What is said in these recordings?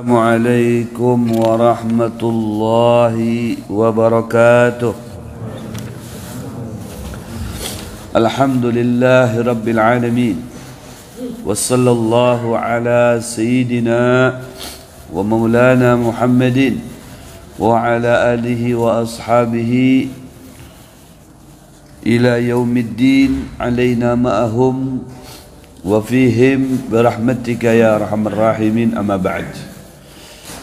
Assalamualaikum warahmatullahi wabarakatuh. Alhamdulillahi rabbil alamin. Wassallallahu ala sayyidina wa maulana Muhammadin wa ala alihi wa ashabihi ila yaumiddin alaina ma'ahum wa fihim birahmatika ya arhamar rahimin, amma ba'd.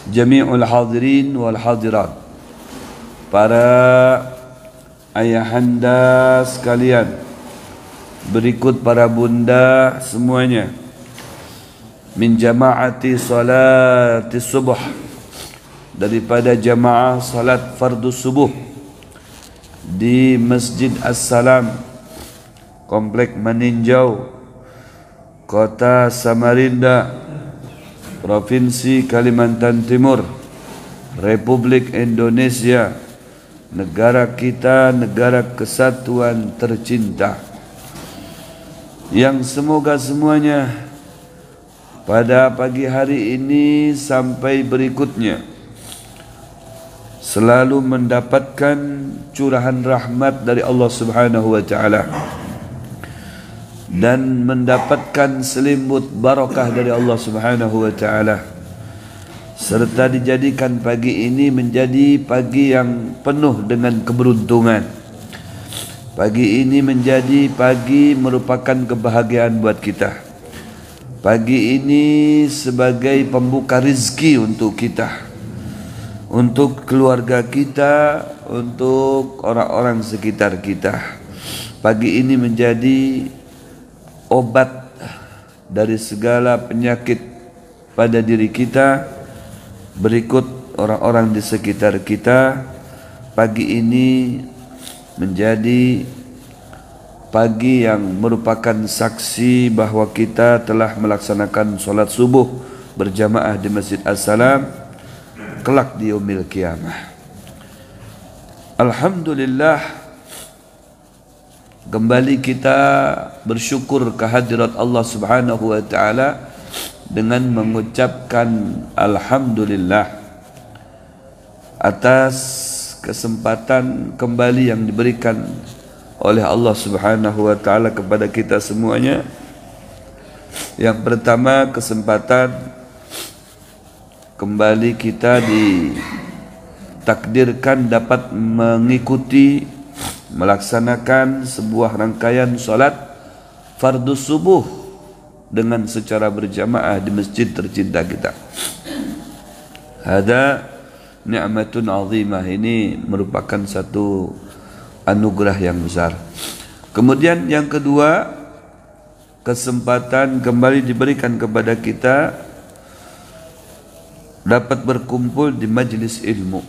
Jami'ul hadirin wal hadirat, para ayahanda sekalian, berikut para bunda semuanya, min jama'ati salati subuh, daripada jamaah salat fardu subuh di Masjid As-Salam, Komplek Maninjau, Kota Samarinda, Provinsi Kalimantan Timur, Republik Indonesia, negara kita, negara kesatuan tercinta, yang semoga semuanya pada pagi hari ini sampai berikutnya selalu mendapatkan curahan rahmat dari Allah Subhanahu wa Ta'ala dan mendapatkan selimut barakah dari Allah Subhanahu wa Ta'ala, serta dijadikan pagi ini menjadi pagi yang penuh dengan keberuntungan. Pagi ini menjadi pagi merupakan kebahagiaan buat kita. Pagi ini sebagai pembuka rezeki untuk kita, untuk keluarga kita, untuk orang-orang sekitar kita. Pagi ini menjadi obat dari segala penyakit pada diri kita, berikut orang-orang di sekitar kita. Pagi ini menjadi pagi yang merupakan saksi bahwa kita telah melaksanakan solat subuh berjamaah di Masjid As-Salam kelak di yaumil qiyamah. Alhamdulillah, kembali kita bersyukur kehadirat Allah Subhanahu wa Ta'ala dengan mengucapkan alhamdulillah atas kesempatan kembali yang diberikan oleh Allah Subhanahu wa Ta'ala kepada kita semuanya. Yang pertama, kesempatan kembali kita ditakdirkan dapat mengikuti, melaksanakan sebuah rangkaian solat fardu subuh dengan secara berjamaah di masjid tercinta kita. Hada ni'matun azimah, ini merupakan satu anugerah yang besar. Kemudian yang kedua, kesempatan kembali diberikan kepada kita dapat berkumpul di majlis ilmu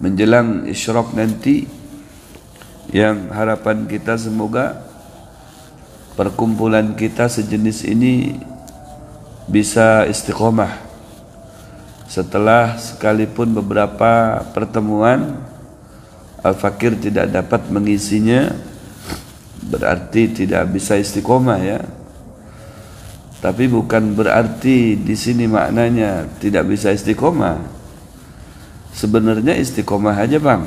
menjelang isyraq nanti, yang harapan kita semoga perkumpulan kita sejenis ini bisa istiqomah setelah sekalipun beberapa pertemuan Al-Fakir tidak dapat mengisinya, berarti tidak bisa istiqomah ya. Tapi bukan berarti di sini maknanya tidak bisa istiqomah. Sebenarnya istiqomah aja bang,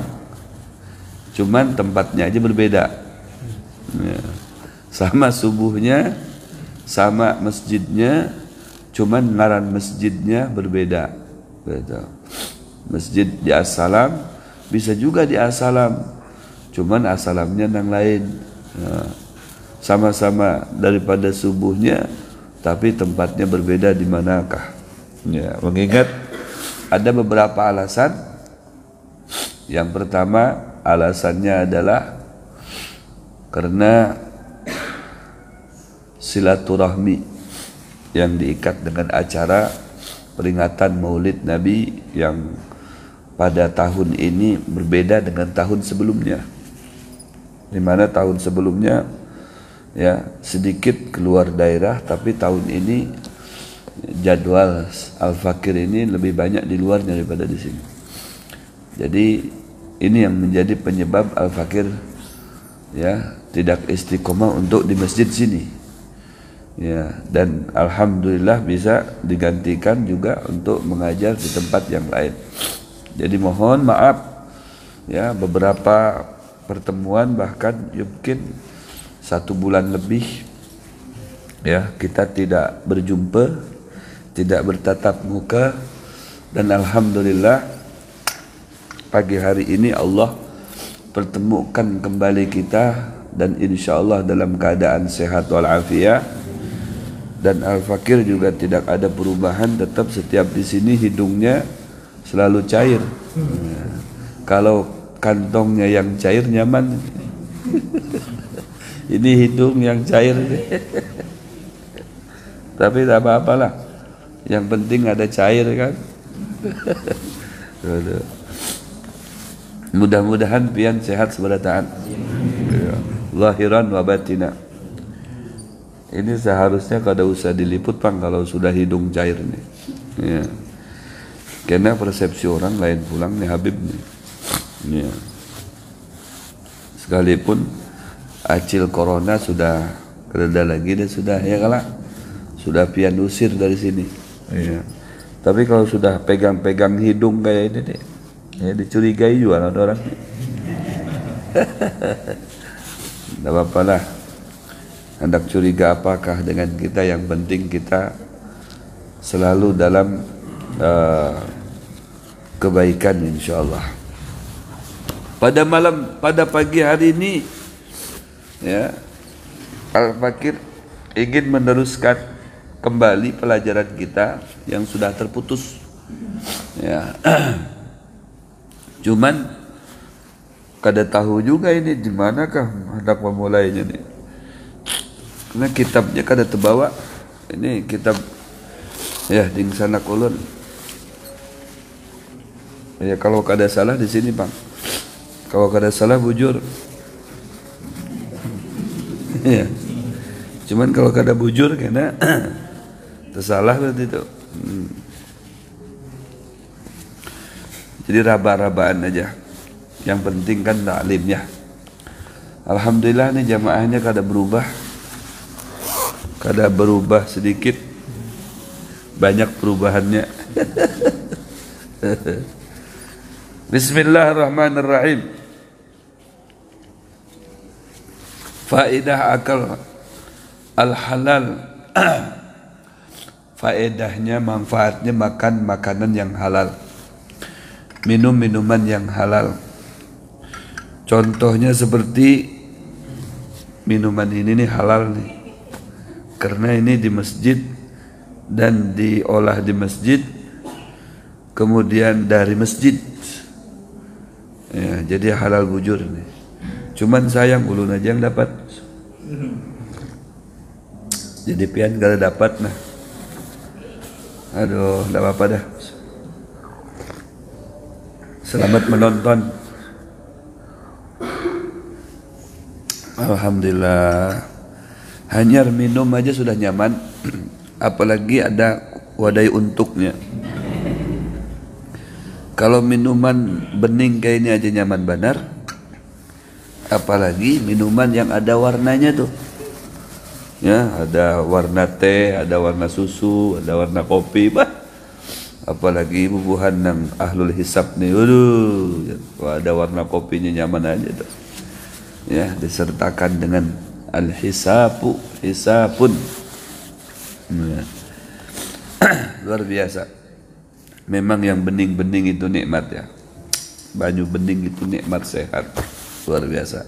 cuman tempatnya aja berbeda ya. Sama subuhnya, sama masjidnya, cuman ngaran masjidnya berbeda gitu. Masjid di As-Salam bisa juga di As-Salam, cuman As-Salamnya yang lain ya. Sama-sama daripada subuhnya, tapi tempatnya berbeda di manakah ya. Mengingat ada beberapa alasan. Yang pertama, alasannya adalah karena silaturahmi yang diikat dengan acara peringatan Maulid Nabi yang pada tahun ini berbeda dengan tahun sebelumnya, di mana tahun sebelumnya ya sedikit keluar daerah, tapi tahun ini jadwal Al-Fakir ini lebih banyak di luar daripada di sini. Jadi ini yang menjadi penyebab Al-Fakir ya tidak istiqomah untuk di masjid sini. Ya, dan alhamdulillah bisa digantikan juga untuk mengajar di tempat yang lain. Jadi mohon maaf ya, beberapa pertemuan bahkan mungkin 1 bulan lebih ya kita tidak berjumpa, tidak bertatap muka, dan alhamdulillah pagi hari ini Allah pertemukan kembali kita, dan insyaallah dalam keadaan sehat walafiat. Dan Al-Fakir juga tidak ada perubahan, tetap setiap di sini hidungnya selalu cair. Kalau kantongnya yang cair nyaman. Ini hidung yang cair. Tapi tak apa-apalah. Yang penting ada cair kan. Mudah-mudahan pian sehat seberataan. Lahiran wa batina. Ini seharusnya kada usah diliput Pang kalau sudah hidung cair nih. Ya. Karena persepsi orang lain pulang nih Habib nih. Ya. Sekalipun acil corona sudah reda lagi dan sudah ya kalah. Sudah pian usir dari sini. Ya. Tapi kalau sudah pegang-pegang hidung kayak ini deh, ya dicurigai juga ada orang. Tidak apa-apa lah. Hendak curiga apakah dengan kita, yang penting kita selalu dalam kebaikan insyaallah. Pada pagi hari ini ya, Al-Fakir ingin meneruskan kembali pelajaran kita yang sudah terputus ya. Cuman kada tahu juga ini di manakah hendak memulainya nih. Karena kitabnya kada terbawa. Ini kitab ya di sana kulun. Ya kalau kada salah di sini Bang. Kalau kada salah bujur. Ya. Cuman kalau kada bujur kena tersalah berarti itu. Jadi raba-rabaan aja. Yang penting kan taklimnya. Alhamdulillah nih jamaahnya kada berubah sedikit, banyak perubahannya. Bismillahirrahmanirrahim. Faedah akal al-halal. Faedahnya, manfaatnya makan makanan yang halal, minum minuman yang halal. Contohnya seperti minuman ini nih halal nih, karena ini di masjid dan diolah di masjid, kemudian dari masjid ya, jadi halal bujur nih. Cuman sayang ulun aja yang dapat, jadi pian kada dapat nah. Aduh, tidak apa-apa dah. Selamat menonton. Alhamdulillah. Hanya minum aja sudah nyaman, apalagi ada wadai untuknya. Kalau minuman bening kayak ini aja nyaman benar, apalagi minuman yang ada warnanya tuh. Ya, ada warna teh, ada warna susu, ada warna kopi, bah. Apalagi bubuhan yang ahlul hisab nih, ada warna kopinya nyaman aja tuh. Ya, disertakan dengan al-hisabu, hisabun. Ya. Luar biasa. Memang yang bening-bening itu nikmat ya. Banyu bening itu nikmat sehat. Luar biasa.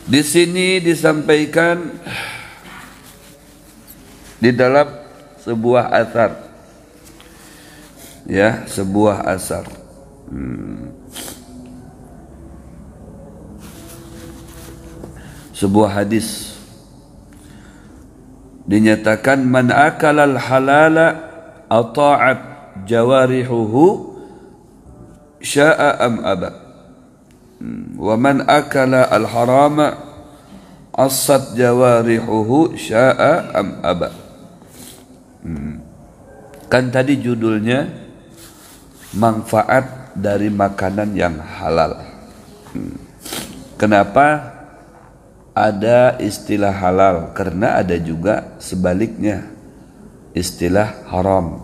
Di sini disampaikan di dalam sebuah asar, ya, sebuah asar. Sebuah hadis dinyatakan man akala al-halala ata'at jawarihuhu sya'a am aba, wa man akala al-harama asat jawarihuhu sya'a am aba. Kan tadi judulnya manfaat dari makanan yang halal. Kenapa ada istilah halal? Karena ada juga sebaliknya, istilah haram.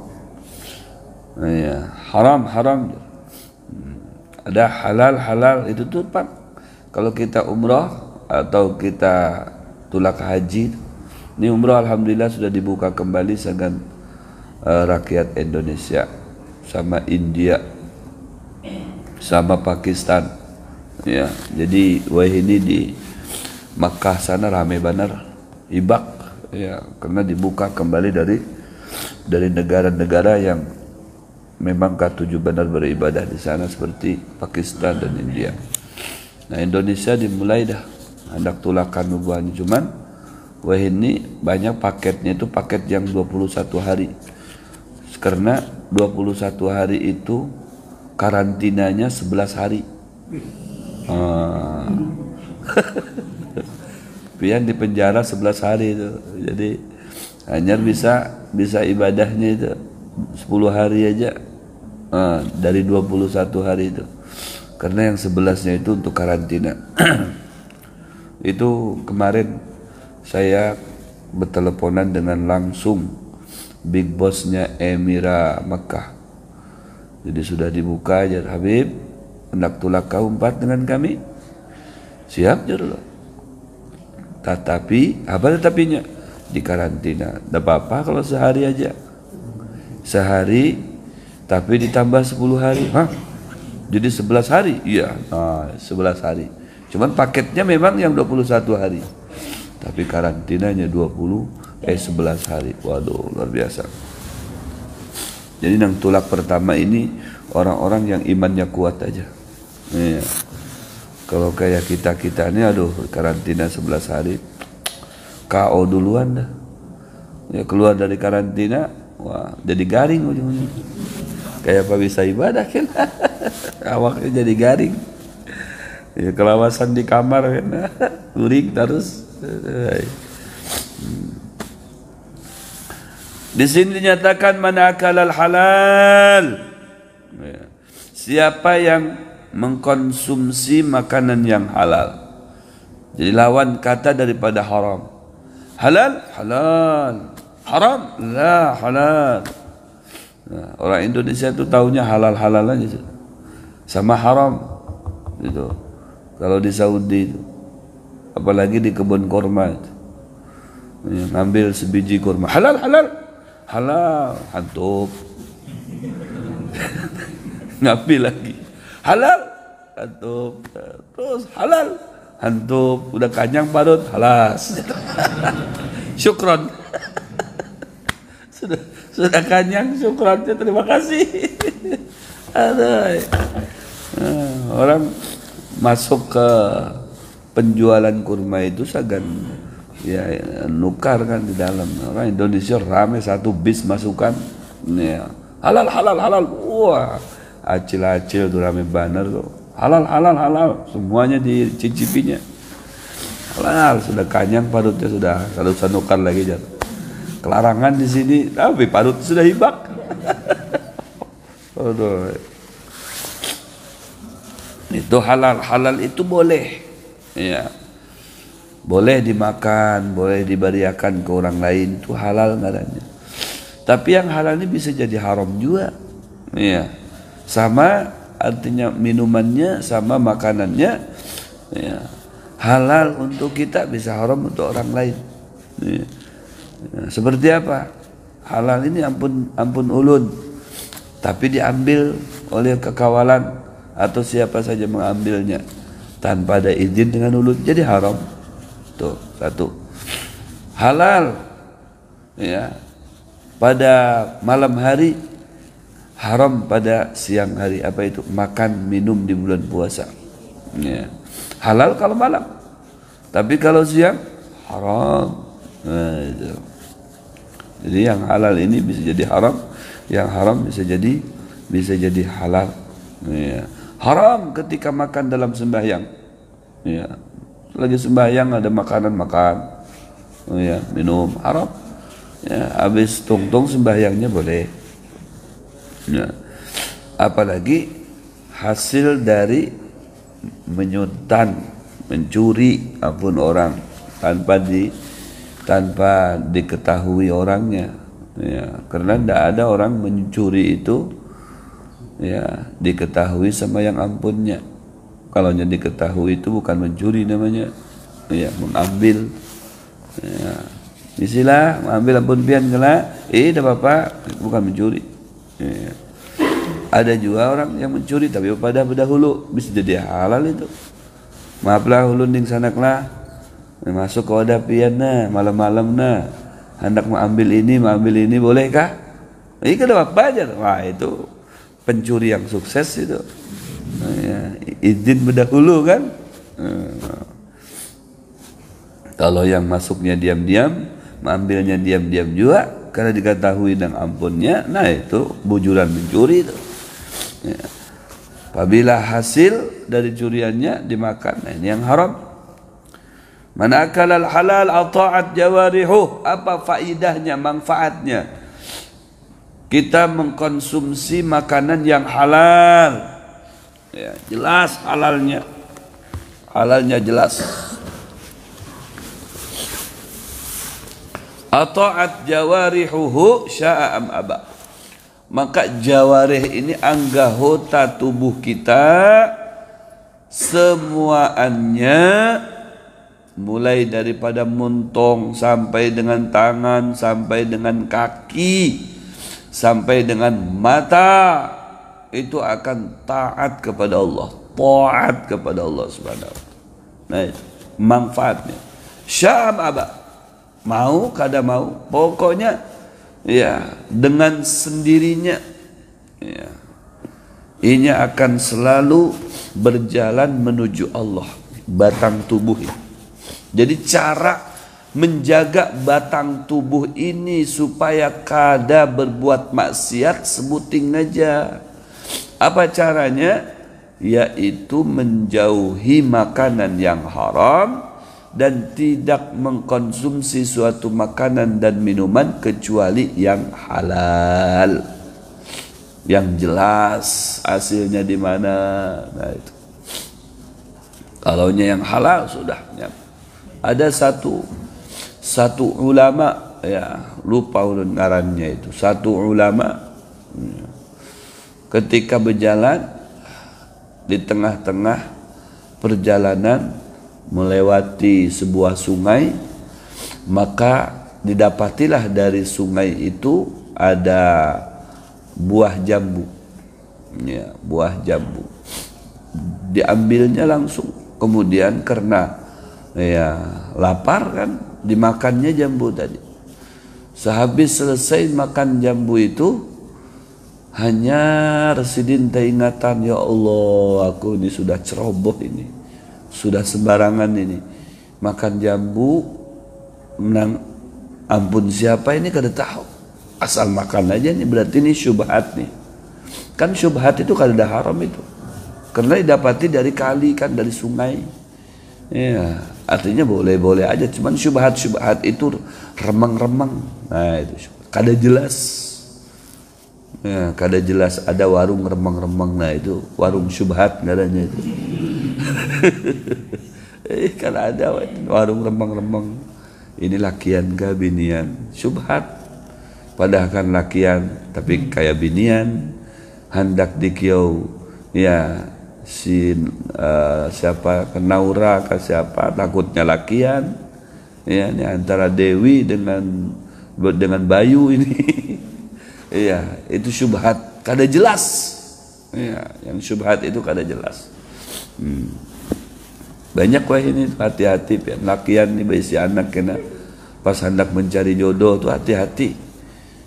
Ya, haram. Ada halal itu tuh Pak. Kalau kita umrah atau kita tulak haji, ini umrah alhamdulillah sudah dibuka kembali dengan rakyat Indonesia sama India sama Pakistan. Ya, jadi ini di Makkah sana rame benar, ibak ya, karena dibuka kembali dari negara-negara yang memang katuju benar beribadah di sana seperti Pakistan dan India. Nah, Indonesia dimulai dah hendak tulakan nubuahnya, cuman ini banyak paketnya itu paket yang 21 hari. Karena 21 hari itu karantinanya 11 hari. Pian di penjara 11 hari itu. Jadi hanya bisa ibadahnya itu 10 hari aja. Dari 21 hari itu. Karena yang 11-nya itu untuk karantina. Itu kemarin saya berteleponan dengan langsung big bossnya Emira Makkah. Jadi sudah dibuka aja, Habib hendak tulak kau 4 dengan kami. Siap dulu. Tetapi apa tetapinya? Di karantina. Tidak apa-apa kalau sehari aja. Sehari tapi ditambah 10 hari. Hah? Jadi 11 hari? Iya, 11 hari. Cuman paketnya memang yang 21 hari. Tapi karantinanya 11 hari. Waduh, luar biasa. Jadi yang tulak pertama ini orang-orang yang imannya kuat aja. Iya. Kalau kayak kita ini aduh karantina 11 hari. KO duluan dah. Ya, keluar dari karantina, wah jadi garing ujung-ujung. Kayak apa bisa ibadah kan? Awaknya jadi garing. Ya, kelawasan di kamar kan. Guring terus. Di sini dinyatakan man akalal halal. Siapa yang mengkonsumsi makanan yang halal. Jadi lawan kata daripada haram. Halal, halal. Haram, la halal. Nah, orang Indonesia itu taunya halal-halal aja. Sama haram. Gitu. Kalau di Saudi itu. Apalagi di kebun kurma itu. Ngambil sebiji kurma. Halal, halal. Halal, hantup. Ngambil lagi. Halal, hantup. Terus halal, hantup. Udah kanyang parut, halas. Syukron. Sudah kanyang, syukron. Terima kasih. Aduh. Orang masuk ke penjualan kurma itu sagan ya nukar kan di dalam. Orang Indonesia rame satu bis masukan ya, halal halal halal. Wah, acil-acil tuh rame banner tuh. Halal halal halal, semuanya dicicipinya. Halal, sudah kanyang parutnya sudah kalau nukar lagi jatuh. Kelarangan di sini, tapi parut sudah hibak. Aduh. Itu halal itu boleh, ya, boleh dimakan, boleh diberiakan ke orang lain, itu halal ngarannya. Tapi yang halal ini bisa jadi haram juga, ya, sama artinya minumannya sama makanannya, ya, halal untuk kita bisa haram untuk orang lain. Ya. Ya, seperti apa? Halal ini ampun ulun, tapi diambil oleh kekawalan atau siapa saja mengambilnya tanpa ada izin dengan ulun jadi haram. Tuh, satu. Halal ya pada malam hari, haram pada siang hari. Apa itu? Makan minum di bulan puasa. Ya. Halal kalau malam. Tapi kalau siang haram. Nah, itu. Jadi yang halal ini bisa jadi haram, yang haram bisa jadi halal. Ya. Haram ketika makan dalam sembahyang. Ya. Lagi sembahyang ada makanan makan. Ya, minum haram. Ya, habis tungtung sembahyangnya boleh. Ya. Apalagi hasil dari menyuntan mencuri ampun orang tanpa diketahui orangnya, ya, karena tidak ada orang mencuri itu ya diketahui sama yang ampunnya. Kalau yang diketahui itu bukan mencuri namanya, ya, mengambil, ya, isilah mengambil ampun pian kala, dah bapak bukan mencuri, ya. Ada juga orang yang mencuri tapi pada berdahulu bisa jadi halal itu. Maaflah ulun ding sanaklah masuk ke wadah pian nah malam-malam nah hendak mengambil ini bolehkah? Ini kan apa aja. Wah, itu pencuri yang sukses itu. Ya, izin berdahulu kan. Kalau yang masuknya diam-diam, mengambilnya diam-diam juga karena diketahui dan ampunnya, nah itu bujuran mencuri itu. Ya. Apabila hasil dari curiannya dimakan, nah ini yang haram. Man akala al-halal ata'at jawarihu. Apa faidahnya, manfaatnya? Kita mengkonsumsi makanan yang halal. Ya, jelas halalnya. Halalnya jelas. Ata'at jawarihuhu sya'a am aba. Maka jawarih ini anggota tubuh kita semuanya, mulai daripada muntung sampai dengan tangan, sampai dengan kaki, sampai dengan mata, itu akan taat kepada Allah, taat kepada Allah Subhanahu wa taala. Nah, manfaatnya. Syam aba, mau kada mau, pokoknya ya dengan sendirinya, ya, ini akan selalu berjalan menuju Allah, batang tubuh ini. Jadi cara menjaga batang tubuh ini supaya kada berbuat maksiat sebuting aja. Apa caranya? Yaitu menjauhi makanan yang haram dan tidak mengkonsumsi suatu makanan dan minuman kecuali yang halal, yang jelas hasilnya di mana. Nah itu. Kalaunya yang halal sudah. Ada satu ulama, ya lupa ulun ngarannya itu. Satu ulama ketika berjalan di tengah-tengah perjalanan melewati sebuah sungai, maka didapatilah dari sungai itu ada buah jambu, ya, buah jambu. Diambilnya langsung, kemudian karena ya lapar kan, dimakannya jambu tadi. Sehabis selesai makan jambu itu, hanya residin teringatan, ya Allah, aku ini sudah ceroboh ini, sudah sembarangan ini makan jambu, menang ampun siapa ini kada tahu, asal makan aja nih, berarti ini syubhat nih. Kan syubhat itu kada ada haram itu, karena didapati dari kali kan, dari sungai, ya artinya boleh-boleh aja. Cuman syubhat itu remang-remang, nah itu kada jelas, ya kada jelas. Ada warung remang-remang, nah itu warung syubhat namanya itu. Kan ada warung remang-remang, ini lakian kah binian, syubhat. Padahal kan lakian tapi kayak binian, hendak dikiau ya si siapa Naura ke siapa, takutnya lakian, ya ini antara Dewi dengan Bayu ini. Iya, itu syubhat kada jelas, ya yang syubhat itu kada jelas. Banyak wah ini, hati-hati ya lakian nih bagi si anak kena pas hendak mencari jodoh tuh hati-hati.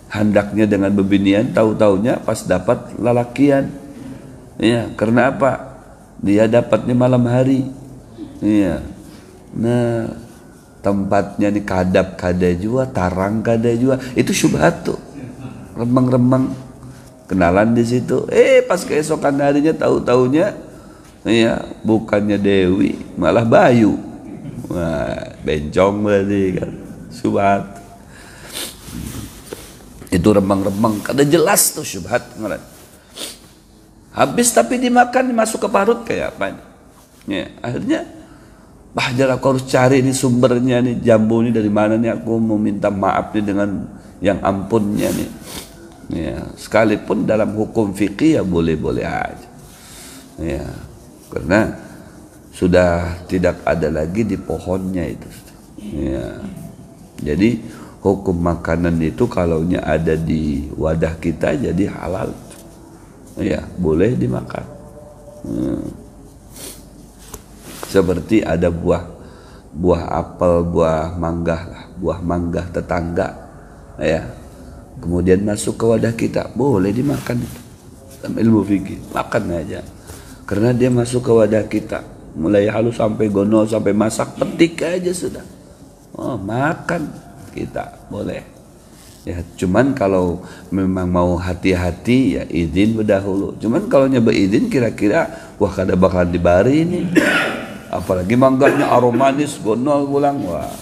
Hendaknya dengan bebinian, tahu-taunya pas dapat lalakian. Iya, karena apa? Dia dapatnya malam hari. Iya. Nah, tempatnya nih kadap kada juga, tarang kada juga. Itu syubhat tuh. Remang-remang kenalan di situ. Pas keesokan harinya tahu-taunya iya, bukannya Dewi, malah Bayu. Wah, bencong berarti kan. Syubhat. Itu remang-remang, kada jelas tuh syubhat ngaran. Habis tapi dimakan, masuk ke parut kayak apa? Ya, akhirnya Pak Hajar, aku harus cari nih sumbernya nih, jambu ini dari mana nih, aku mau minta maaf nih dengan yang ampunnya nih. Ya, sekalipun dalam hukum fikih ya boleh-boleh aja. Ya, karena sudah tidak ada lagi di pohonnya itu. Ya. Jadi hukum makanan itu kalaunya ada di wadah kita jadi halal. Ya, boleh dimakan. Seperti ada buah apel, buah mangga tetangga, ya. Kemudian masuk ke wadah kita, boleh dimakan itu. Dalam ilmu fikih, makan aja. Karena dia masuk ke wadah kita, mulai halus sampai gono sampai masak, petik aja sudah. Oh, makan kita boleh. Ya, cuman kalau memang mau hati-hati ya izin berdahulu. Cuman kalau nyoba izin kira-kira wah kada bakal dibari ini. Apalagi mangganya aromanis gono pulang, wah.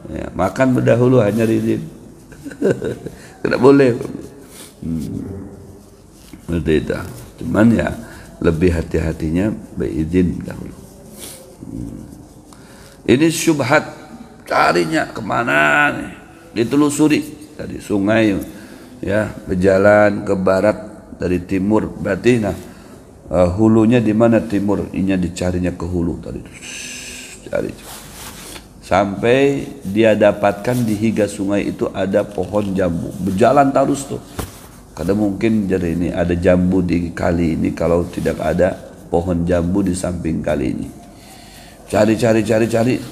Ya, makan berdahulu hanya izin. Tidak boleh. Seperti itu. Cuman ya lebih hati-hatinya berizin dahulu. Ini syubhat, carinya kemana nih? Ditelusuri dari sungai, ya, berjalan ke barat dari timur, berarti nah hulunya di mana timur, ini dicarinya ke hulu tadi, cari sampai dia dapatkan di higa sungai itu ada pohon jambu, berjalan terus tuh. Kadang mungkin jadi ini ada jambu di kali ini, kalau tidak ada pohon jambu di samping kali ini. Cari,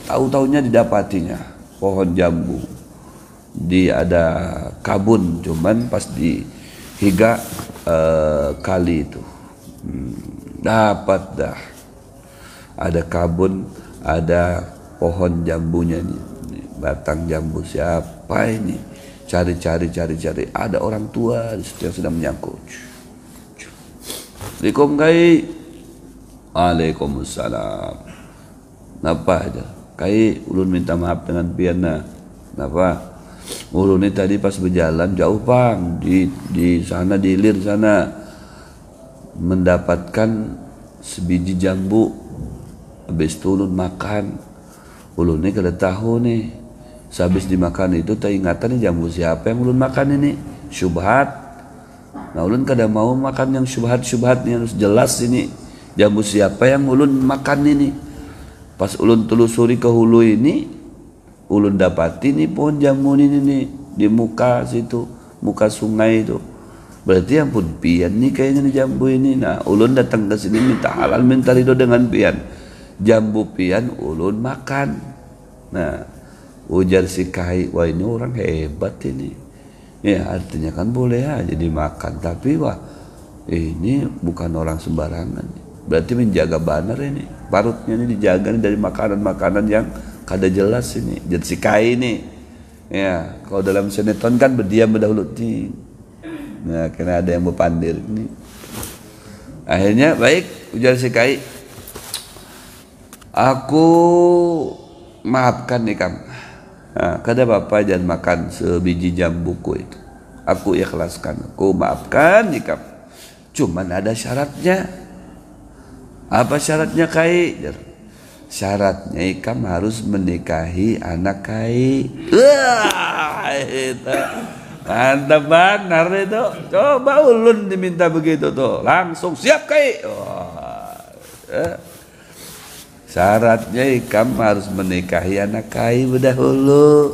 tahu-taunya didapatinya pohon jambu. Ada kabun, cuman pas di higa kali itu dapat dah. Ada kabun, ada pohon jambunya nih, batang jambu siapa ini? Cari, ada orang tua yang sedang menyangkut. Assalamualaikum kai. Waalaikumsalam. Napa aja? Kai ulun minta maaf dengan piana. Napa? Ulun ini tadi pas berjalan jauh bang, di sana di hilir sana mendapatkan sebiji jambu. Habis itu ulun makan. Ulun ini kada tahu nih. Sehabis dimakan itu teringatan nih jambu siapa yang ulun makan ini? Syubhat. Nah ulun kada mau makan yang syubhat ini, harus jelas ini jambu siapa yang ulun makan ini. Pas ulun telusuri ke hulu ini, ulun dapati nih pohon jambu ini nih di muka situ, muka sungai itu. Berarti yang pun pian nih kayaknya nih jambu ini. Nah ulun datang ke sini minta halal, minta ridho dengan pian. Jambu pian ulun makan. Nah ujar si Kai, wah ini orang hebat ini. Ya artinya kan boleh aja dimakan, tapi wah ini bukan orang sembarangan. Berarti menjaga banar ini, parutnya ini dijaga nih dari makanan-makanan yang kada jelas ini. Jadi si Kai ini, ya kalau dalam sinetron kan berdiam berdahulu nih. Nah karena ada yang berpandir ini. Akhirnya baik, ujar si Kai, aku maafkan nih kamu. Nah, kada apa-apa jangan makan sebiji jambuku itu. Aku ikhlaskan, aku maafkan nih kamu. Cuman ada syaratnya. Apa syaratnya Kai? Syaratnya ikam harus menikahi anak Kai. Wah, itu mantap benar itu. Coba ulun diminta begitu tuh, langsung siap Kai. Wah, syaratnya ikam harus menikahi anak Kai berdahulu.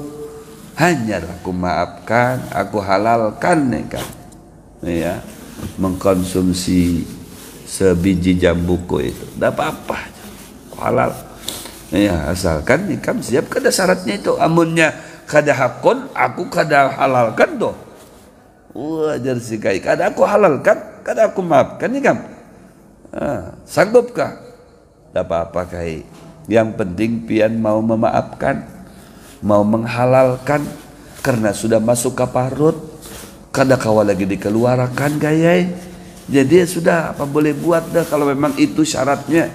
Hanya aku maafkan, aku halalkan ikam. Ya, mengkonsumsi sebiji jambuku itu, tidak apa-apa, halal. Ya asalkan ikam siap kada syaratnya itu. Amunnya kada hakun, aku kada halalkan tuh. Wajar si Kai, kada aku halalkan, kada aku maafkan ikam. Sanggupkah? Tidak apa-apa Kai. Yang penting pian mau memaafkan, mau menghalalkan, karena sudah masuk ke parut, kada kawa lagi dikeluarkan gayai. Jadi ya sudah, apa boleh buat dah kalau memang itu syaratnya.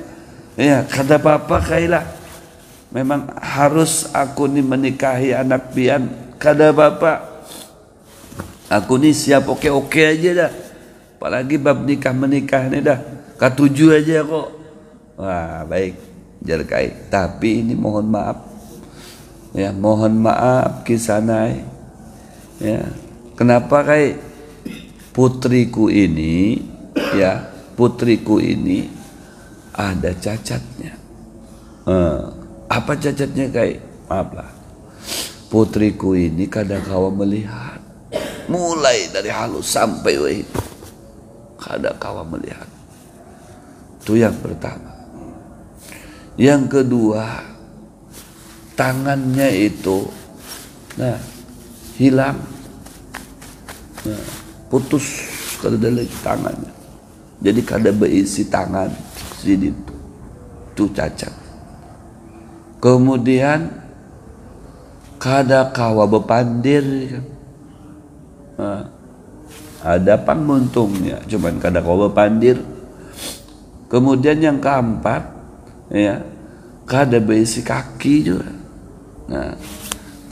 Ya kada apa-apa Kai lah. Memang harus aku nih menikahi anak pian, kada apa-apa. Aku nih siap oke-oke aja dah. Apalagi bab nikah menikah nih dah, katuju aja kok. Wah baik, jar kai. Tapi ini mohon maaf, ya mohon maaf kisanai, ya kenapa kai putriku ini, ya putriku ini ada cacatnya. Apa cacatnya kai? Maaflah, putriku ini kadang kawa melihat, mulai dari halus sampai wahid, kadang kawa melihat. Itu yang pertama. Yang kedua, tangannya itu hilang, putus kada dari tangannya. Jadi kada berisi tangan sini itu cacat. Kemudian kada kawa bepandir kan. Ada panguntungnya, cuman kada kawa bepandir. Kemudian yang keempat, ya kada berisi kaki juga. Nah,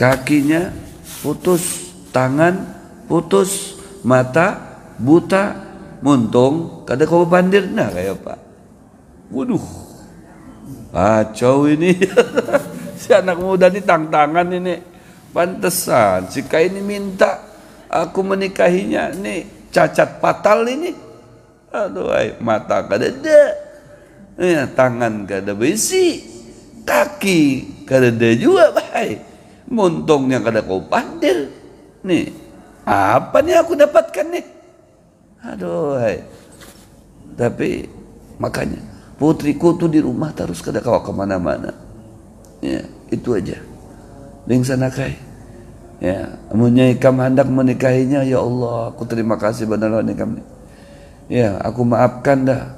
kakinya putus, tangan putus, mata buta, muntung kada kawa bepandir. Nah kayak apa? Waduh, kacau ini. Si anak muda ini tangan ini. Pantesan si Kai ini minta aku menikahinya. Nih cacat fatal ini. Aduh, mata kada ada, ya, tangan kada besi, kaki kada ada juga, baik. Muntungnya kada kau pandir. Nih, apa nih aku dapatkan nih? Aduh, tapi makanya putriku tuh di rumah terus kada kawa kemana-mana. Ya, itu aja. Ding sana Kai. Ya, amunnya ikam hendak menikahinya, ya Allah, aku terima kasih benar nikam nih. Ya, aku maafkan dah.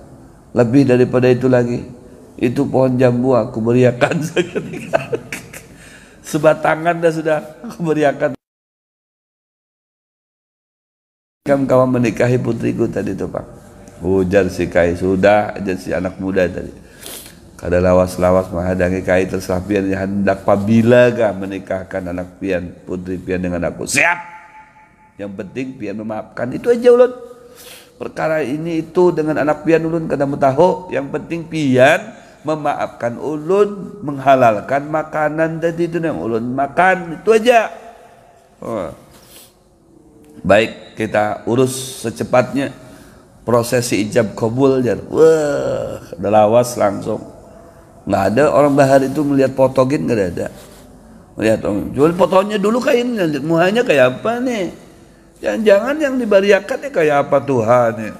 Lebih daripada itu lagi, itu pohon jambu aku beriakan seketika. Sebatangan dah sudah aku beriakan. Kamu kawan menikahi putriku tadi tuh Pak. Ujar si Kai, sudah aja si anak muda tadi. Kada lawas-lawas menghadangi Kai, terserah pian hendak pabila kah menikahkan anak pian, putri pian dengan aku. Siap. Yang penting pian memaafkan, itu aja ulun. Perkara ini itu dengan anak pian ulun kada tahu. Yang penting pian memaafkan ulun, menghalalkan makanan tadi itu yang ulun makan, itu aja. Baik, kita urus secepatnya prosesi ijab kabul jar. Wah, ada lawas langsung. Nggak ada orang bahar itu melihat potogin, nggak ada. Melihat jual fotonya dulu kain, muhanya kayak apa nih? Jangan-jangan yang dibariakan nih kayak apa Tuhan ya?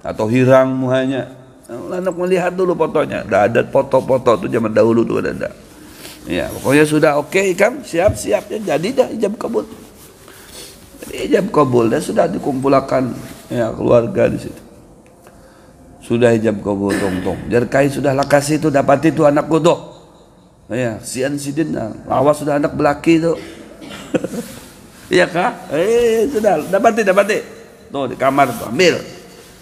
Atau hirang muhanya. Anak melihat dulu fotonya. Udah ada foto-foto tuh zaman dahulu tuh ada. Ya, pokoknya sudah oke, Kam, siap-siap ya, jadi dah ijab kabul. Jadi ijab kabul dah sudah dikumpulkan ya keluarga di situ. Sudah ijab kabul tong-tong. Jarkai sudah lakas itu dapat itu anakku tuh. Ya, sian sidin awas sudah anak belaki tuh. Iya kah? Sudah dapat. Tuh di kamar tuh ambil.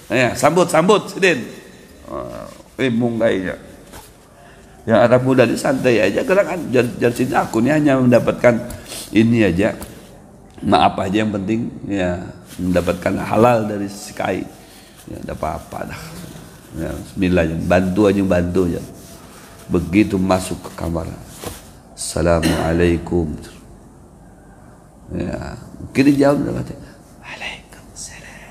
Ya, sambut sidin. Bingung kayaknya. Yang anak muda ini santai aja, karena kan jar sini aku nih hanya mendapatkan ini aja. Maaf aja yang penting ya mendapatkan halal dari si Kai. Ya ada apa-apa dah. Ya, bismillah, bantu ya. Begitu masuk ke kamar, Assalamualaikum. Ya, mungkin dijawab dapat. Waalaikumsalam.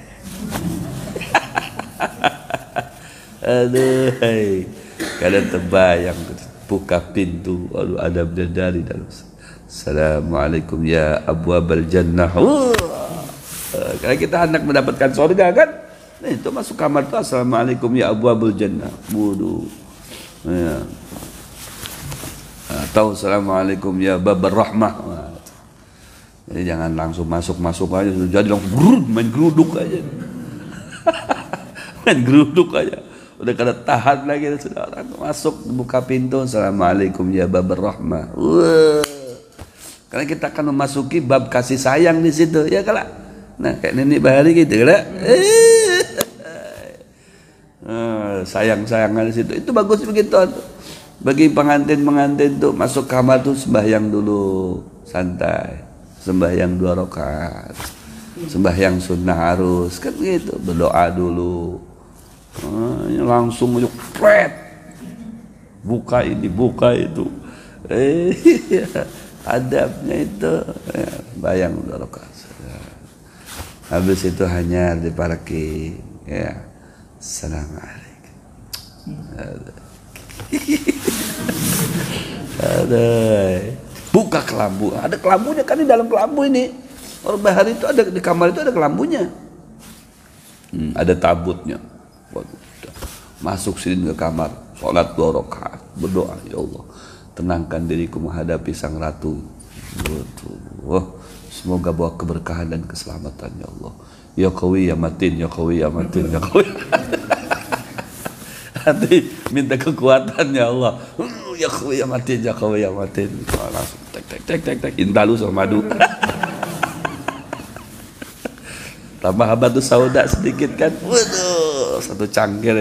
Aduh, kalian terbayang buka pintu, lalu ada bidadari dalam. Assalamualaikum ya abwabal jannah. Kalau kita hendak mendapatkan surga kan, nah itu masuk kamar tuh assalamualaikum ya abwabul jannah. Wudu. Ya. Atau assalamualaikum ya babar rahmah. Jadi jangan langsung masuk aja, jadi langsung main geruduk aja. Main geruduk aja. Udah kada tahan lagi sudah orang masuk buka pintu assalamualaikum ya babar rahmah. Karena kita akan memasuki bab kasih sayang di situ ya kala. Nah kayak nenek bahari gitu kala. Sayang-sayangan di situ itu bagus begitu. Bagi pengantin tuh masuk kamar tuh sembahyang dulu santai, sembahyang 2 rakaat, sembahyang sunnah harus kan gitu, berdoa dulu. Langsung pret buka ini, buka itu. Adabnya itu ya, bayang barokah. Habis itu hanya diparaki ya. Assalamualaikum. Ada buka kelambu. Ada kelambunya kan di dalam kelambu ini. Orang bahar itu ada di kamar itu ada kelambunya. Ada tabutnya. Masuk sini ke kamar, sholat 2 rakaat, berdoa, ya Allah, tenangkan diriku menghadapi sang ratu. Semoga bawa keberkahan dan keselamatan, ya Allah. Ya Qawi ya Matin, ya Qawi ya Matin, ya Qawi. Nanti minta kekuatan, ya Allah. Ya Qawi ya Matin, ya Qawi ya Matin. Langsung tek intalu sama madu. Tambah habatus sauda sedikit kan. Waduh, 1 cangkir.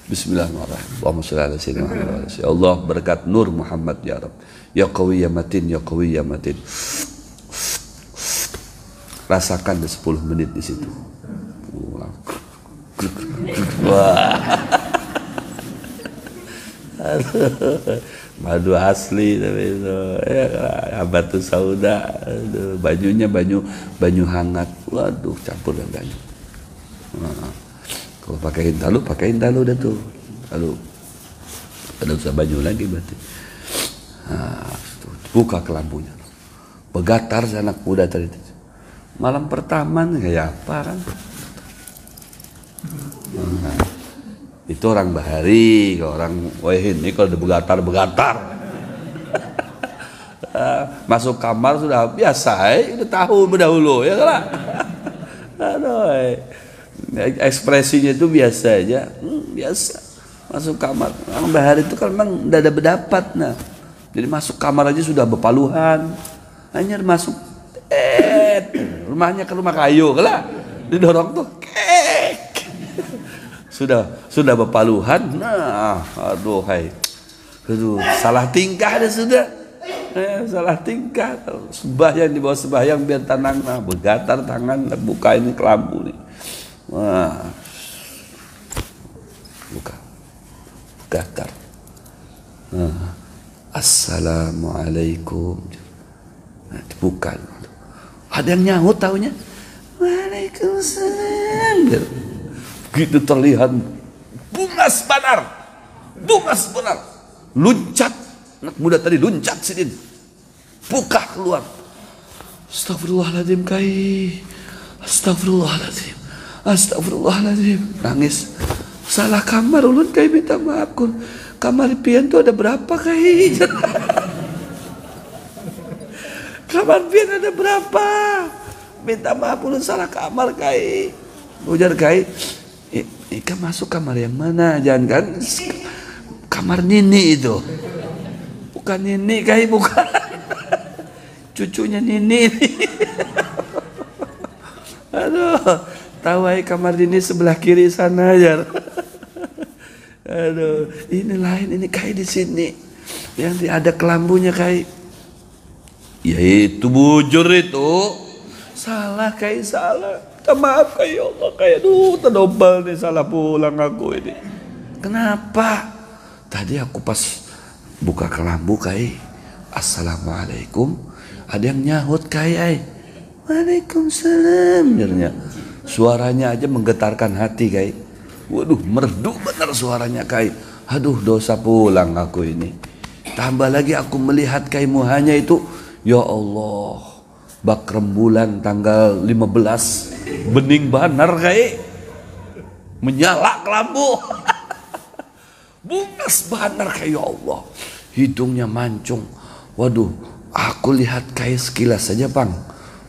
Bismillahirrahmanirrahim. Allahumma shalli ala sayyidina Muhammad. Ya Allah, berkat nur Muhammad ya Rabb. Ya Qawi ya Matin, ya Qawi ya Matin. Rasakan 10 menit di situ. Wah. Madu asli tapi itu ya, habatus sauda, bajunya banyu hangat, waduh, campur dengan banyu. Kalau pakai intalu dah tuh, lalu ada usah baju lagi berarti. Buka kelambunya, begatar anak muda tadi. Malam pertama kayak apa kan? Itu orang bahari, orang wahin ini kalau udah begatar. Masuk kamar sudah biasa, udah tahu berdahulu ya kan? Aduh, ekspresinya itu biasa aja, biasa. Masuk kamar, orang bahari itu kan memang udah ada berdapat, nah. Jadi masuk kamar aja sudah berpaluhan, hanya masuk, rumahnya ke rumah kayu, kan? Didorong tuh, sudah berpaluhan, nah, aduh, salah tingkah dah sudah, salah tingkah, sembahyang di bawah sembahyang biar tenang, nah, bergatar tangan, buka ini kelambu nih, wah, buka, gatar, nah, assalamualaikum, nah, dibuka, ada yang nyahut taunya, waalaikumsalam. Begitu terlihat bungas benar, luncat, anak muda tadi luncat sini, buka keluar, astagfirullahaladzim kai, astagfirullahaladzim, nangis, salah kamar ulun kai, minta maaf kun, kamar pian tuh ada berapa kai, kamar pian ada berapa, minta maaf ulun salah kamar kai, ujar kai. Ikan masuk kamar yang mana? Jangan kan kamar Nini itu. Bukan Nini kai, bukan. Cucunya Nini. Aduh, tahu ay kamar Nini sebelah kiri sana aja. Aduh, ini lain, ini kai di sini. Yang ada kelambunya kai. Ya itu bujur itu. Salah kai, salah. Maaf kai, ya Allah, kai, aduh, terdobel nih, salah pulang aku ini. Kenapa? Tadi aku pas buka kelambu kai, assalamualaikum, ada yang nyahut kai, waalaikumsalam, suaranya aja menggetarkan hati kai. Waduh, merdu benar suaranya kai. Aduh, dosa pulang aku ini. Tambah lagi aku melihat kai muhanya itu, ya Allah, bak rembulan tanggal 15. Bening banar kai, menyala kelambu, bungas banar kai, ya Allah, hidungnya mancung. Waduh, aku lihat kai sekilas saja bang,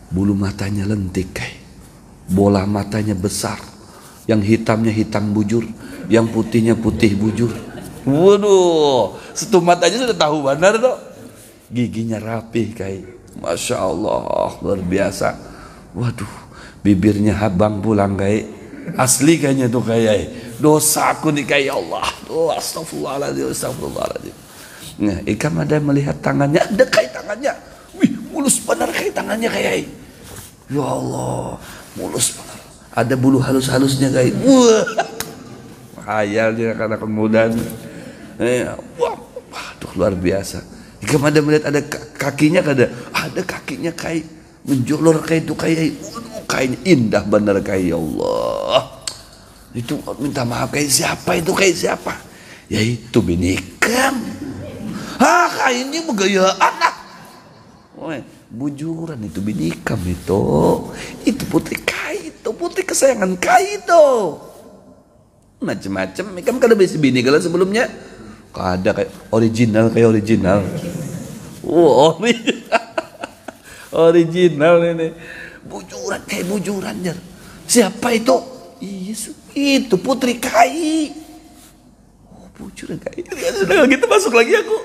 bulu matanya lentik kai, bola matanya besar, yang hitamnya hitam bujur, yang putihnya putih bujur. Waduh, setumat aja sudah tahu banar tuh, giginya rapih kai, masya Allah, luar biasa. Waduh, bibirnya habang pulang kai, asli kayaknya tuh kayak dosa aku nih kayak Allah. Oh, astagfirullahaladzim. Nah, Ikam ada melihat tangannya, ada kayak tangannya, wih, mulus benar kayak tangannya kayak, ya Allah, mulus benar. Ada bulu halus-halusnya kayak, wah, hayal dia karena kemudahan. Wah, aduh luar biasa. Jika ada melihat ada kakinya, ada kakinya kayak menjulur kayak itu kayak, kayaknya indah benar kayak, ya Allah. Itu minta maaf kayak siapa itu, kayak siapa? Ya itu bini Ikam. Kayak ini begayaan lah. Bujuran itu bini Ikam itu. Itu putri Kai itu, putri kesayangan Kai itu. Macem-macem, Ikam kada bisa bini kalau sebelumnya. Kada kayak original. Wow, original ini. Bujuran kayak bujuran jar. Siapa itu? Itu putri Kai. Bujuran Kai. Sudah gitu masuk lagi aku.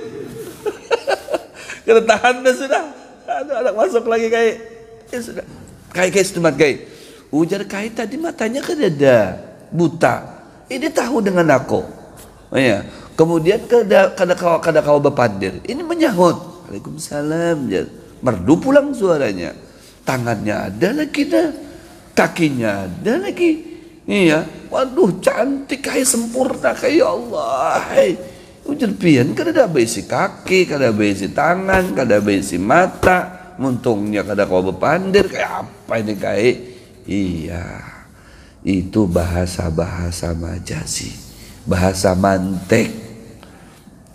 Kena tahan dah sudah. Anak masuk lagi kayak. Ya sudah. Kayak setemat kayak. Ujar Kai tadi matanya kada buta. Ini tahu dengan aku. Oh ya. Kemudian kada kau berpandir. Ini menyahut. Waalaikumsalam. Merdu pulang suaranya. Tangannya ada lagi dah. Kakinya ada lagi. Iya. Waduh cantik kayak sempurna kayak, ya Allah. Ujar pian kada ada besi kaki, kada besi tangan, kada besi mata. Muntungnya kada kau berpandir. Kayak apa ini kayak? Iya. Itu bahasa-bahasa majazi. Bahasa mantek.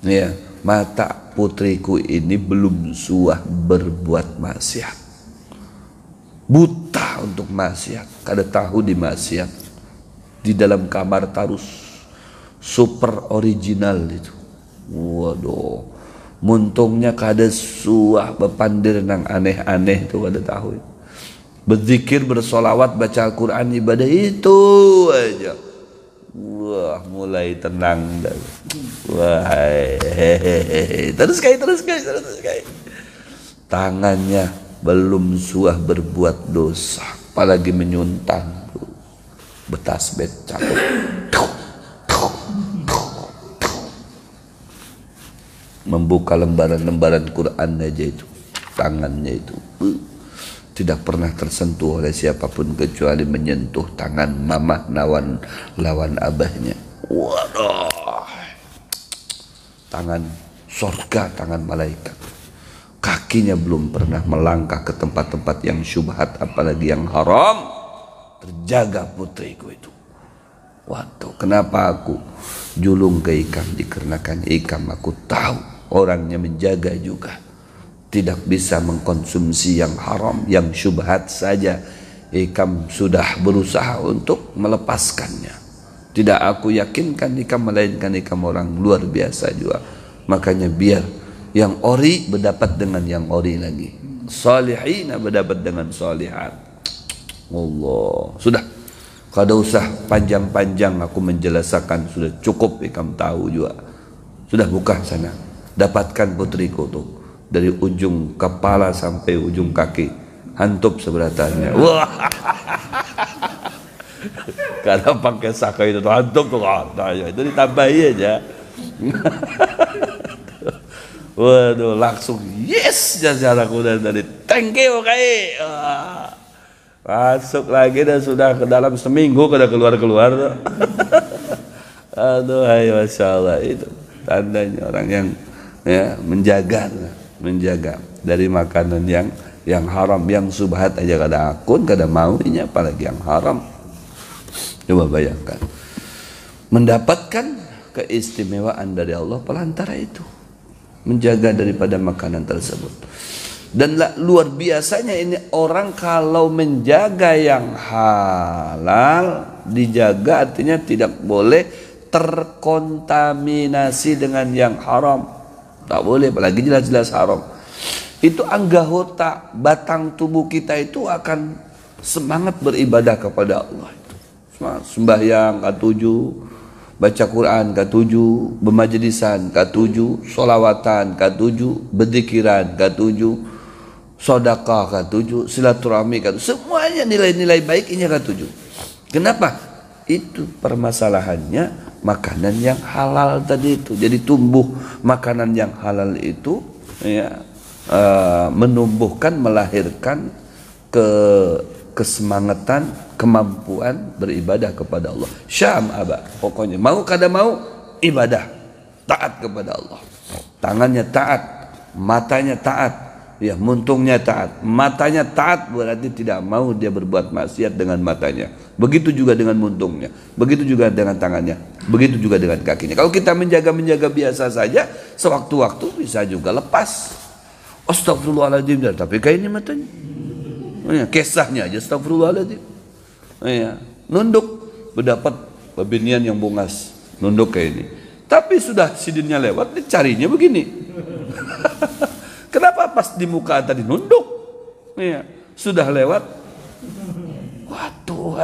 Ya, mata putriku ini belum suah berbuat maksiat, buta untuk maksiat, kada tahu di maksiat. Di dalam kamar tarus super original itu. Waduh, muntungnya kada suah berpandir nang aneh-aneh itu, kada tahu. Berzikir, bersolawat, baca Al-Quran, ibadah itu aja. Wah, mulai tenang dah. Wah, terus kayak. Tangannya belum suah berbuat dosa, apalagi menyuntang. Betas becak. Membuka lembaran-lembaran Quran aja itu, tangannya itu. Tidak pernah tersentuh oleh siapapun kecuali menyentuh tangan mamah lawan abahnya. Waduh, tangan surga, tangan malaikat. Kakinya belum pernah melangkah ke tempat-tempat yang syubhat, apalagi yang haram. Terjaga putriku itu. Waduh, kenapa aku julung ke Ikam? Dikarenakan Ikam aku tahu orangnya menjaga juga. Tidak bisa mengkonsumsi yang haram, yang syubhat saja. Ikam sudah berusaha untuk melepaskannya. Tidak aku yakinkan Ikam, melainkan Ikam orang luar biasa juga. Makanya biar yang ori berdapat dengan yang ori lagi. Salihina berdapat dengan salihat. Allah. Sudah. Kada usah panjang-panjang aku menjelaskan, sudah cukup Ikam tahu juga. Sudah buka sana. Dapatkan putriku tuh. Dari ujung kepala sampai ujung kaki, hantup seberatannya. Wah, karena pakai saka itu hantup tuh, itu ditambahi aja. Waduh, langsung yes, jazaraku dari thank you kai. Masuk lagi dan sudah ke dalam seminggu kada keluar. Aduh, ayo masya Allah, itu tandanya orang yang menjaga dari makanan yang haram, yang subhat aja kada akun, kada maunya, apalagi yang haram. Coba bayangkan, mendapatkan keistimewaan dari Allah pelantara itu, menjaga daripada makanan tersebut. Dan luar biasanya ini orang kalau menjaga yang halal, dijaga artinya tidak boleh terkontaminasi dengan yang haram. Tak boleh, apalagi jelas-jelas haram. Itu anggota batang tubuh kita itu akan semangat beribadah kepada Allah. Sembahyang ke-7, baca Quran ke-7, bermajlisan ke-7, solawatan ke-7, berzikiran ke-7, sedekah ke-7, silaturahmi ke-7. Semuanya nilai-nilai baik ini ke-7. Kenapa? Itu permasalahannya makanan yang halal tadi itu. Jadi tumbuh makanan yang halal itu menumbuhkan, melahirkan kesemangatan, kemampuan beribadah kepada Allah. Syam abah, pokoknya mau kada mau ibadah. taat kepada Allah. Tangannya taat, matanya taat, ya muntungnya taat. Matanya taat berarti tidak mau dia berbuat maksiat dengan matanya. Begitu juga dengan muntungnya, begitu juga dengan tangannya, begitu juga dengan kakinya. Kalau kita menjaga biasa saja, sewaktu-waktu bisa juga lepas. Astagfirullahaladzim, tapi kayak ini matanya. Ya, kisahnya aja astagfirullahaladzim. Ya, nunduk, berdapat babinian yang bungas, nunduk kayak ini. Tapi sudah sidinnya lewat, dicarinya begini. Kenapa pas di muka tadi nunduk? Ya, sudah lewat. Waduh,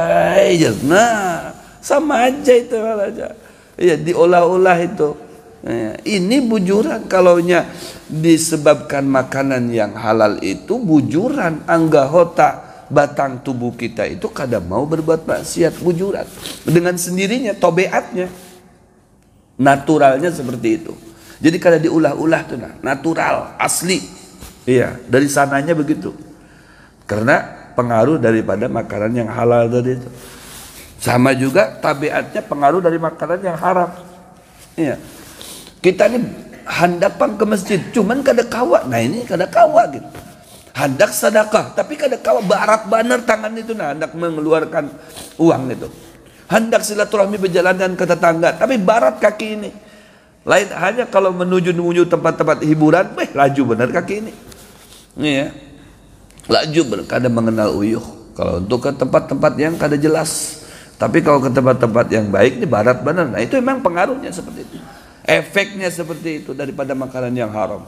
nah sama aja itu aja. Ya, diolah-olah itu. Ya, ini bujuran. Kalaunya disebabkan makanan yang halal itu bujuran, anggota batang tubuh kita itu kadang mau berbuat maksiat, bujuran dengan sendirinya, tobeatnya, naturalnya seperti itu. Jadi kada diulah-ulah tuh, natural, asli. Iya, dari sananya begitu. Karena pengaruh daripada makanan yang halal tadi itu. Sama juga tabiatnya pengaruh dari makanan yang haram. Iya. Kita ini handapan ke masjid, cuman kada kawa. Nah ini kada kawa gitu. Hendak sedekah, tapi kada kawa barat banar tangan itu, hendak mengeluarkan uang itu. Hendak silaturahmi berjalanan ke tetangga, tapi barat kaki ini. Lain hanya kalau menuju tempat-tempat hiburan, laju benar kaki ini. Iya. Laju benar, kada mengenal uyuh. Kalau untuk ke tempat-tempat yang kada jelas. Tapi kalau ke tempat-tempat yang baik, ini barat benar. Nah itu memang pengaruhnya seperti itu. Efeknya seperti itu daripada makanan yang haram.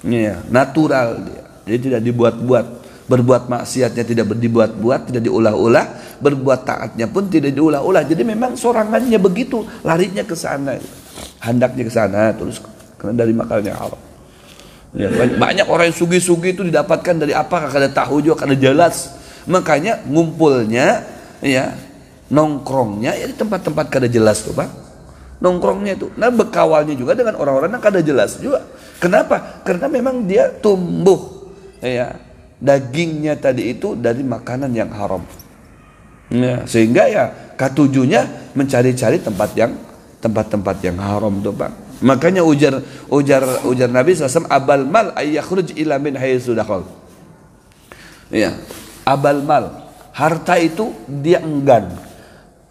Iya, natural dia. Jadi tidak dibuat-buat. Berbuat maksiatnya tidak dibuat-buat, tidak diulah-ulah. Berbuat taatnya pun tidak diulah-ulah. Jadi memang sorangannya begitu, larinya ke sana. Handaknya ke sana terus karena dari makanan yang haram. Ya, banyak orang yang sugi-sugi itu didapatkan dari apa? Kada tahu juga, kada jelas. Makanya ngumpulnya, ya, nongkrongnya ya di tempat-tempat kada jelas tuh, Pak. Nongkrongnya itu, nah bekawalnya juga dengan orang-orang yang kada jelas juga. Kenapa? Karena memang dia tumbuh, ya, dagingnya tadi itu dari makanan yang haram. Ya, sehingga ya katujunya mencari-cari tempat-tempat yang haram tuh, Pak. Makanya ujar Nabi SAW, abal mal ayyakhruj ila min haitsu dakhal. Ya, abal mal, harta itu dia enggan.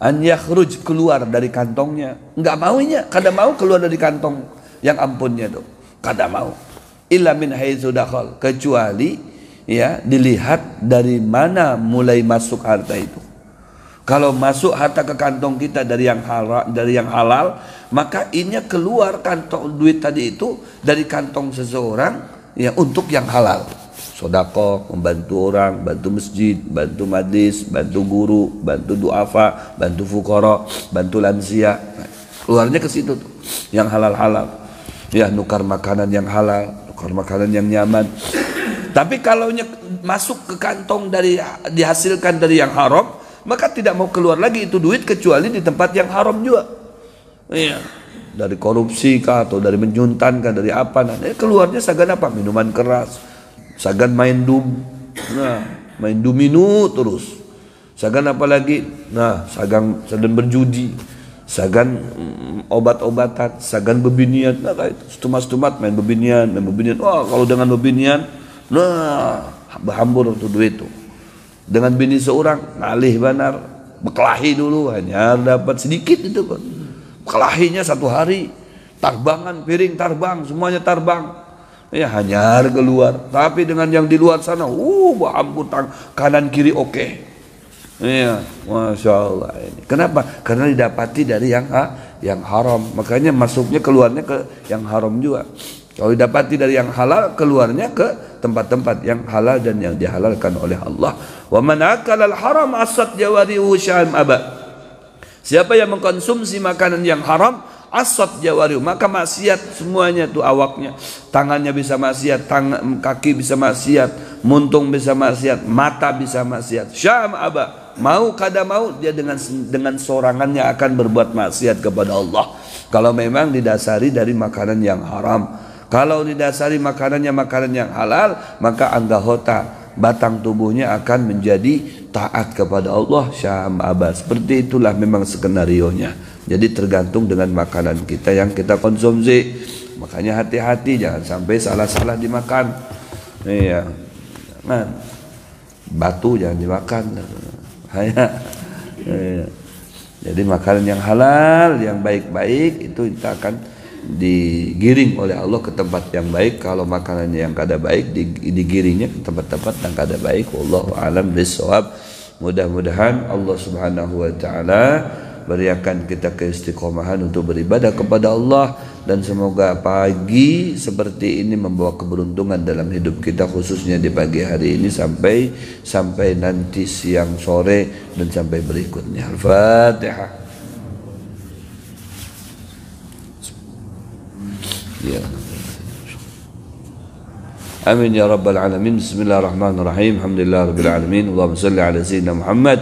An yakhruj, keluar dari kantongnya, enggak maunya, kada mau keluar dari kantong yang ampunnya tuh, kada mau. Illa min haitsu dakhal, kecuali ya dilihat dari mana mulai masuk harta itu. Kalau masuk harta ke kantong kita dari yang halal, maka ini keluar kantong duit tadi itu dari kantong seseorang ya untuk yang halal. Sedekah, membantu orang, bantu masjid, bantu majlis, bantu guru, bantu duafa, bantu fukara, bantu lansia. Keluarnya ke situ tuh, yang halal-halal. Ya, nukar makanan yang halal, nukar makanan yang nyaman. Tapi kalau masuk ke kantong dari dihasilkan dari yang haram, maka tidak mau keluar lagi itu duit kecuali di tempat yang haram juga. Iya. Dari korupsi kah atau dari menjuntan kah, dari apa? Nah, keluarnya sagan apa? Minuman keras, sagan main main domino terus. Sagan apa lagi? Nah, sagan berjudi, sagan obat-obatan, sagan bebinian. Nah, kayak stumat-stumat main bebinian. Wah, kalau dengan bebinian, nah, berhambur tuh duit tuh. Dengan bini seorang ngalih banar, bekelahi dulu, hanya dapat sedikit itu kan. Kelahinya satu hari, tarbangan piring tarbang, semuanya tarbang. Ya hanya keluar. Tapi dengan yang di luar sana, ampun, kanan kiri oke. Iya, masya Allah ini. Kenapa? Karena didapati dari yang haram. Makanya masuknya keluarnya ke yang haram juga. Kalau didapati dari yang halal, keluarnya ke tempat-tempat yang halal dan yang dihalalkan oleh Allah. Wa man akala al-haram asat jawarihu sya'am aba. Siapa yang mengkonsumsi makanan yang haram, asat jawarihu, maka maksiat semuanya tuh awaknya. Tangannya bisa maksiat, kaki bisa maksiat, muntung bisa maksiat, mata bisa maksiat. Sya'am aba. Mau kada mau dia dengan sorangannya akan berbuat maksiat kepada Allah. Kalau memang didasari dari makanan yang haram. Kalau didasari makanan yang halal, maka anggota batang tubuhnya akan menjadi taat kepada Allah. Syam abad. Seperti itulah memang skenarionya. Jadi tergantung dengan makanan kita yang kita konsumsi. Makanya hati-hati jangan sampai salah-salah dimakan. Iya. Jangan. Batu jangan dimakan. Iya. Jadi makanan yang halal, yang baik-baik itu kita akan digiring oleh Allah ke tempat yang baik. Kalau makanannya yang kada baik digiringnya ke tempat-tempat yang kada baik. Wallahu a'lam bishawab. Mudah-mudahan Allah Subhanahu wa taala berikan kita keistiqomahan untuk beribadah kepada Allah, dan semoga pagi seperti ini membawa keberuntungan dalam hidup kita, khususnya di pagi hari ini sampai nanti siang sore dan sampai berikutnya. Al-Fatihah. Ya. Amin ya rabbal alamin. Bismillahirrahmanirrahim. Alhamdulillah rabbil alamin. Allahumma salli ala sayyidina Muhammad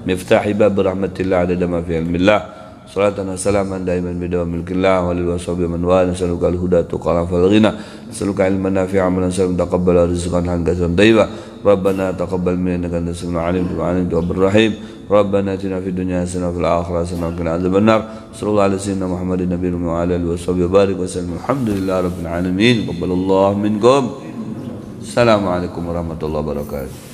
miftahi bab rahmatillah adada ma fi ilmillah. Salatan wa salaman daiman bidawam milkillah wa alihi wa sahbihi man wala. Nasaluka al-huda tuqala fal ghina. Nasaluka ilman nafi'a amalan salim taqabbala rizqan hanggasan tayyiba. Rabbana taqabbal minna innaka antas samiul alim wa anta tawwabur rahim. Rabbana atina fid dunya hasanah wa fil akhirati hasanah wa qina adzaban nar. Sallallahu alaihi sayyidina Muhammadin nabiyyin wa ala alihi wa sahbihi wa barik wa sallam. Alhamdulillahi rabbil alamin. Qabbalallahu minkum. Assalamualaikum warahmatullahi wabarakatuh.